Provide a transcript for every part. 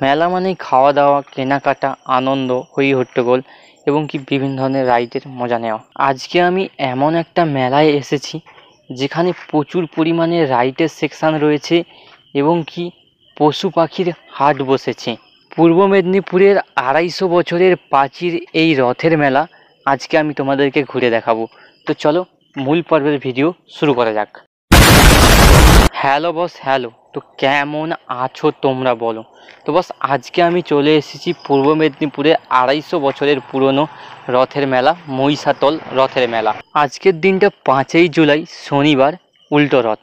মেলা মানেই খাওয়া দাওয়া, কেনাকাটা, আনন্দ, হই হট্টগোল এবং কি বিভিন্ন ধরনের রাইডের মজা নেওয়া। আজকে আমি এমন একটা মেলায় এসেছি যেখানে প্রচুর পরিমাণে রাইডের সেকশন রয়েছে এবং কি পশু পাখির হাট বসেছে। পূর্ব মেদিনীপুরের 250 বছরের প্রাচীর এই রথের মেলা আজকে আমি তোমাদেরকে ঘুরে দেখাবো। তো চলো মূল পর্বের ভিডিও শুরু করা যাক। Hello boss, hello. তো কেমন আছো তোমরা বলো। তো বস, আজকে আমি চলে এসেছি পূর্ব মেদিনীপুরে 250 বছরের পুরনো রথের মেলা, মহিষাতল রথের মেলা। আজকের দিনটা 5ই জুলাই, শনিবার, উল্টো রথ।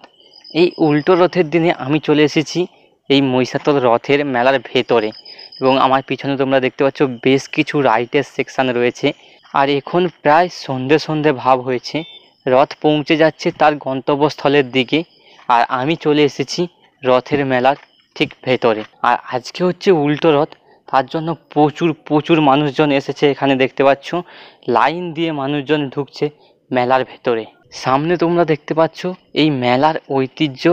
এই উল্টো রথের দিনে আমি চলে এসেছি এই মহিষাতল রথের মেলার ভেতরে, এবং আমার পিছনে তোমরা দেখতে পাচ্ছ বেশ কিছু রাইডের সেকশন রয়েছে। আর এখন প্রায় সন্ধে সন্ধে ভাব হয়েছে, রথ পৌঁছে যাচ্ছে তার গন্তব্যস্থলের দিকে। আর আমি চলে এসেছি রথের মেলার ঠিক ভেতরে। আর আজকে হচ্ছে উল্টো রথ, তার জন্য প্রচুর প্রচুর মানুষজন এসেছে। এখানে দেখতে পাচ্ছ লাইন দিয়ে মানুষজন ঢুকছে মেলার ভেতরে। সামনে তোমরা দেখতে পাচ্ছ এই মেলার ঐতিহ্য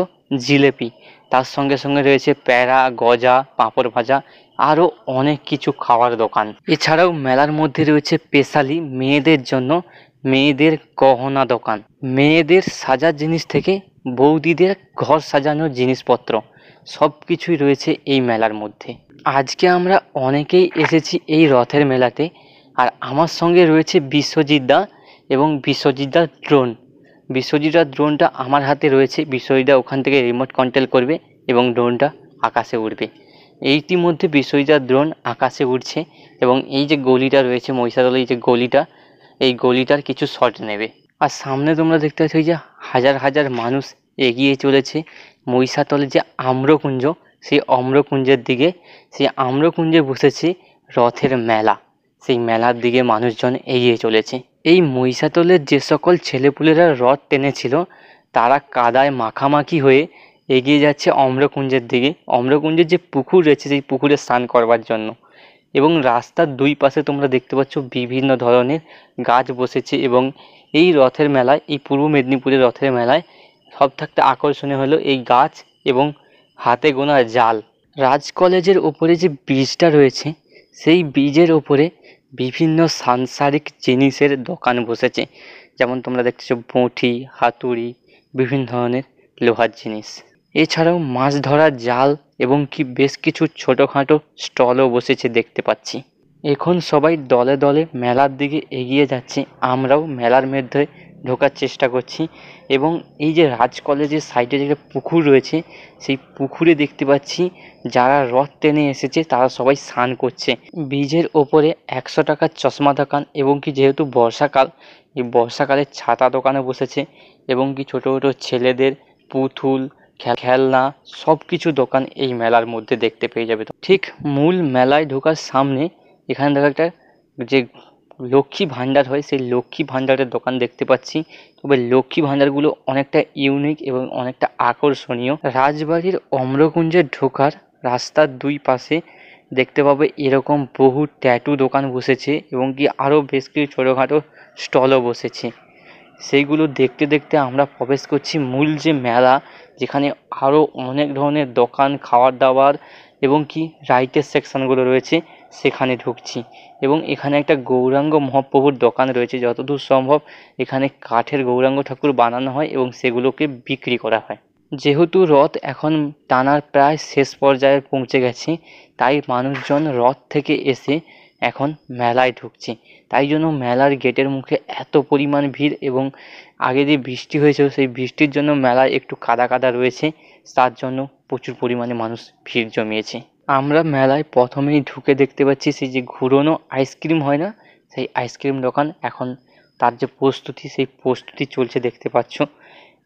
জিলেপি, তার সঙ্গে সঙ্গে রয়েছে প্যাড়া, গজা, পাঁপড় ভাজা, আরও অনেক কিছু খাওয়ার দোকান। এছাড়াও মেলার মধ্যে রয়েছে স্পেশালি মেয়েদের জন্য মেয়েদের গহনা দোকান। মেয়েদের সাজার জিনিস থেকে বৌদিদের ঘর সাজানোর জিনিসপত্র সব কিছুই রয়েছে এই মেলার মধ্যে। আজকে আমরা অনেকেই এসেছি এই রথের মেলাতে। আর আমার সঙ্গে রয়েছে বিশ্বজিৎ দা এবং বিশ্বজিৎ দার ড্রোন। বিশ্বজিৎ দার ড্রোনটা আমার হাতে রয়েছে। বিশ্বজিৎ দা ওখান থেকে রিমোট কন্ট্রোল করবে এবং ড্রোনটা আকাশে উড়বে। ইতিমধ্যে বিশ্বজিৎ দার ড্রোন আকাশে উড়ছে এবং এই যে গলিটা রয়েছে মহিষাদলের, এই যে গলিটা, এই গলিটার কিছু শট নেবে। আর সামনে তোমরা দেখতে পাচ্ছ এই যে হাজার হাজার মানুষ এগিয়ে চলেছে মহিষাতলের যে আম্রকুঞ্জ, সেই আম্রকুঞ্জের দিকে। সেই আম্রকুঞ্জে বসেছে রথের মেলা, সেই মেলার দিকে মানুষজন এগিয়ে চলেছে। এই মহিষাতলের যে সকল ছেলেপুলেরা রথ টেনেছিল তারা কাদায় মাখামাখি হয়ে এগিয়ে যাচ্ছে অম্রকুঞ্জের দিকে। অম্রকুঞ্জের যে পুকুর রয়েছে সেই পুকুরে স্নান করবার জন্য। এবং রাস্তার দুই পাশে তোমরা দেখতে পাচ্ছ বিভিন্ন ধরনের গাছ বসেছে। এবং এই রথের মেলায়, এই পূর্ব মেদিনীপুরের রথের মেলায় সব থাকতে আকর্ষণীয় হলো এই গাছ এবং হাতে গোনা জাল। রাজ কলেজের ওপরে যে ব্রিজটা রয়েছে সেই ব্রিজের ওপরে বিভিন্ন সাংসারিক জিনিসের দোকান বসেছে। যেমন তোমরা দেখতেছো বঁটি, হাতুড়ি, বিভিন্ন ধরনের লোহার জিনিস। এছাড়াও মাছ ধরার জাল এবং কি বেশ কিছু ছোটোখাটো স্টলও বসেছে দেখতে পাচ্ছি। এখন সবাই দলে দলে মেলার দিকে এগিয়ে যাচ্ছে। আমরাও মেলার মধ্যে ঢোকার চেষ্টা করছি। এবং এই যে রাজ কলেজের সাইডে যে পুকুর রয়েছে সেই পুকুরে দেখতে পাচ্ছি যারা রথ টেনে এসেছে তারা সবাই স্নান করছে। ব্রিজের ওপরে 100 টাকার চশমা দোকান এবং কি যেহেতু বর্ষাকাল, এই বর্ষাকালের ছাতা দোকানে বসেছে এবং কি ছোটো ছোটো ছেলেদের পুতুল, খেলনা সব কিছু দোকান এই মেলার মধ্যে দেখতে পেয়ে যাবে। ঠিক মূল মেলায় ঢোকার সামনে এখানে দেখো একটা যে লক্ষ্মী ভাণ্ডার হয়, সেই লক্ষ্মী ভাণ্ডারের দোকান দেখতে পাচ্ছি। তবে লক্ষ্মী ভাণ্ডারগুলো অনেকটা ইউনিক এবং অনেকটা আকর্ষণীয়। রাজবাড়ির অম্রকুঞ্জে ঢোকার রাস্তার দুই পাশে দেখতে পাবে এরকম বহু ট্যাটু দোকান বসেছে এবং কি আরও বেশ কিছু ছোটোখাটো স্টলও বসেছে। সেইগুলো দেখতে দেখতে আমরা প্রবেশ করছি মূল যে মেলা, যেখানে আরও অনেক ধরনের দোকান, খাবার দাবার এবং কি রাইটের সেকশনগুলো রয়েছে সেখানে ঢুকছি। এবং এখানে একটা গৌরাঙ্গ মহাপ্রভুর দোকান রয়েছে। যতদূর সম্ভব এখানে কাঠের গৌরাঙ্গ ঠাকুর বানানো হয় এবং সেগুলোকে বিক্রি করা হয়। যেহেতু রথ এখন টানার প্রায় শেষ পর্যায়ে পৌঁছে গেছে, তাই মানুষজন রথ থেকে এসে এখন মেলায় ঢুকছে। তাই জন্য মেলার গেটের মুখে এত পরিমাণ ভিড়। এবং আগে যে বৃষ্টি হয়েছিল সেই বৃষ্টির জন্য মেলায় একটু কাদা কাদা রয়েছে, তার জন্য প্রচুর পরিমাণে মানুষ ভিড় জমিয়েছে। আমরা মেলায় প্রথমেই ঢুকে দেখতে পাচ্ছি সেই যে ঘুরোনো আইসক্রিম হয় না, সেই আইসক্রিম দোকান। এখন তার যে প্রস্তুতি, সেই প্রস্তুতি চলছে দেখতে পাচ্ছ।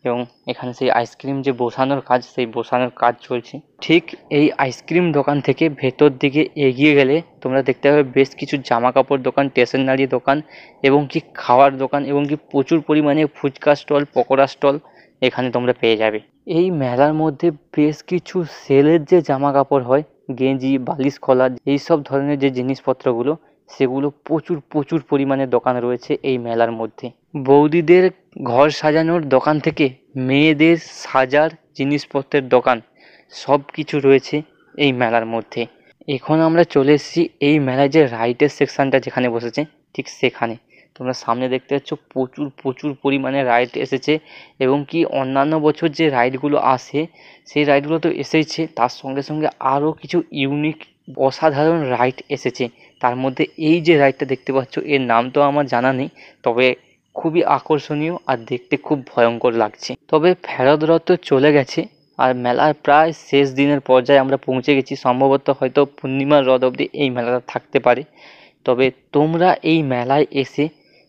এবং এখানে সেই আইসক্রিম যে বসানোর কাজ, সেই বসানোর কাজ চলছে। ঠিক এই আইসক্রিম দোকান থেকে ভেতর দিকে এগিয়ে গেলে তোমরা দেখতে পাবে বেশ কিছু জামা কাপড় দোকান, স্টেশনারি দোকান এবং কি খাওয়ার দোকান এবং কি প্রচুর পরিমাণে ফুচকা স্টল, পকোড়া স্টল এখানে তোমরা পেয়ে যাবে। এই মেলার মধ্যে বেশ কিছু সেলের যে জামা কাপড় হয়, গেঞ্জি, বালিশ, খোলা, এইসব ধরনের যে জিনিসপত্রগুলো, সেগুলো প্রচুর প্রচুর পরিমাণে দোকান রয়েছে এই মেলার মধ্যে। বৌদিদের ঘর সাজানোর দোকান থেকে মেয়েদের সাজার জিনিসপত্রের দোকান সব কিছু রয়েছে এই মেলার মধ্যে। এখন আমরা চলে এসেছি এই মেলায় যে রাইডের সেকশনটা যেখানে বসেছে ঠিক সেখানে। তোমরা সামনে দেখতে পাচ্ছ প্রচুর প্রচুর পরিমাণে রাইড এসেছে, এবং কি অন্যান্য বছর যে রাইডগুলো আসে সেই রাইডগুলো তো এসেইছে, তার সঙ্গে সঙ্গে আরও কিছু ইউনিক অসাধারণ রাইড এসেছে। তার মধ্যে এই যে রাইডটা দেখতে পাচ্ছ এর নাম তো আমার জানা নেই, তবে খুবই আকর্ষণীয় আর দেখতে খুব ভয়ঙ্কর লাগছে। তবে ফেরত রথ চলে গেছে, আর মেলার প্রায় শেষ দিনের পর্যায়ে আমরা পৌঁছে গেছি। সম্ভবত হয়তো পূর্ণিমার রথ অবধি এই মেলাটা থাকতে পারে। তবে তোমরা এই মেলায় এসে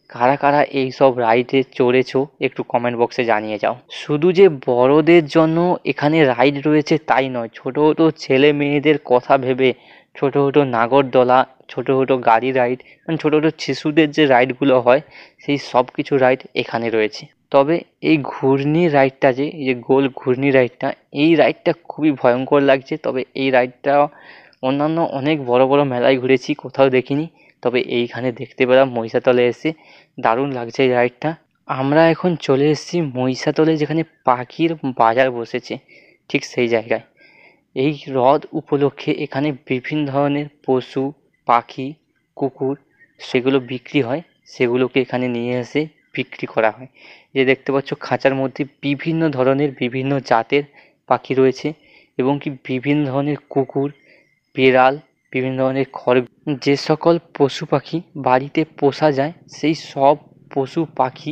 কারা কারা এই সব রাইডে চড়েছো একটু কমেন্ট বক্সে জানিয়ে যাও। শুধু যে বড়দের জন্য এখানে রাইড রয়েছে তাই নয়, ছোট ছোট ছেলে মেয়েদের কথা ভেবে ছোট ছোট নাগরদোলা, ছোট ছোট গাড়ি রাইড, মানে ছোট ছোট শিশুদের যে রাইডগুলো হয় সেই সব কিছু রাইড এখানে রয়েছে। তবে এই ঘূর্ণি রাইডটা যে এই যে গোল ঘূর্ণি রাইডটা, এই রাইডটা খুবই ভয়ঙ্কর লাগছে। তবে এই রাইডটা অন্যান্য অনেক বড় বড় মেলায় ঘুরেছি, কোথাও দেখিনি, তবে এইখানে দেখতে পেলাম মহিষাতলে এসে। দারুণ লাগছে এই রাইডটা। আমরা এখন চলে এসেছি মহিষাতলে, যেখানে পাখির বাজার বসেছে ঠিক সেই জায়গায়। এই রথ উপলক্ষে এখানে বিভিন্ন ধরনের পশু পাখি কুকুর সেগুলো বিক্রি হয়, সেগুলোকে এখানে নিয়ে এসে বিক্রি করা হয়। যে দেখতে পাচ্ছ খাঁচার মধ্যে বিভিন্ন ধরনের বিভিন্ন জাতের পাখি রয়েছে, এবং কি বিভিন্ন ধরনের কুকুর, বিড়াল, বিভিন্ন ধরনের যে সকল পশু পাখি বাড়িতে পোষা যায় সেই সব পশু পাখি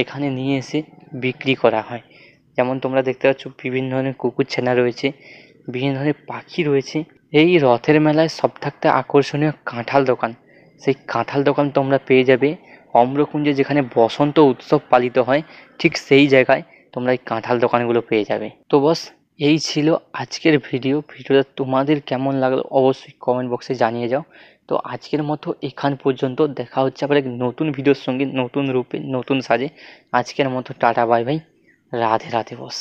এখানে নিয়ে এসে বিক্রি করা হয়। যেমন তোমরা দেখতে পাচ্ছ বিভিন্ন ধরনের কুকুর ছানা রয়েছে, বিভিন্ন ধরনের পাখি রয়েছে। এই রথের মেলায় সব থাকতে আকর্ষণীয় কাঁঠাল দোকান, সেই কাঁঠাল দোকান তোমরা পেয়ে যাবে অম্রকুঞ্জে, যেখানে বসন্ত উৎসব পালিত হয় ঠিক সেই জায়গায় তোমরা এই কাঁঠাল দোকানগুলো পেয়ে যাবে। তো বস, এই ছিল আজকের ভিডিওটা তোমাদের কেমন লাগলো অবশ্যই কমেন্ট বক্সে জানিয়ে যাও। তো আজকের মতো এখান পর্যন্ত, দেখা হচ্ছে আবার এক নতুন ভিডিওর সঙ্গে, নতুন রূপে নতুন সাজে। আজকের মতো tata bye bye, Radhe Radhe বস।